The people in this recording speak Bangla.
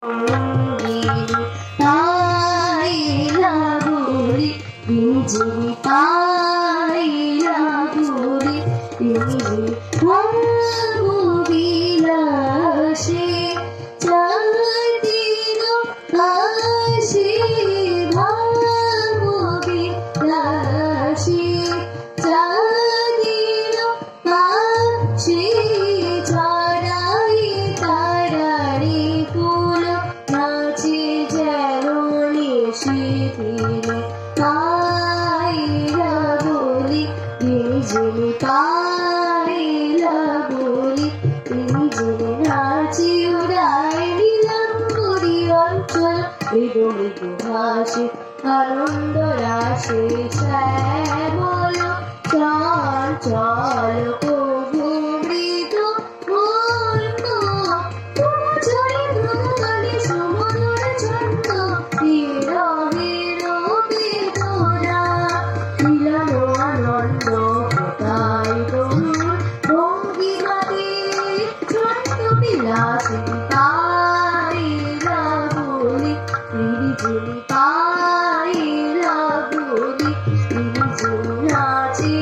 পাইলা বলি বিজলি পাইলা বলি বিজলি বিলাসে চাঁদিন আসে বিলাসে চাঁদিন আসে ছড়াই তারারি ফুল নাচে যেন নিশিদিনে পাইলা বলি বিজলি পাইলা বলি বিজলি নাচে উড়ায় নীলাম করি অঞ্চল মৃদু মৃদু ভাসে আনন্দ রাশে শ্যামল চঞ্চল প্রভু মৃত মূর্খ চলে ভ্রমণে সমুদ্র ছন্দ বিরহের বেদনা মিলন আনন্দ কোথায় তরুণ ভঙ্গিমাতে ছন্দ বিলাসী পাইলা বলি বিজলি পাইলা বলি বিজলি নাচে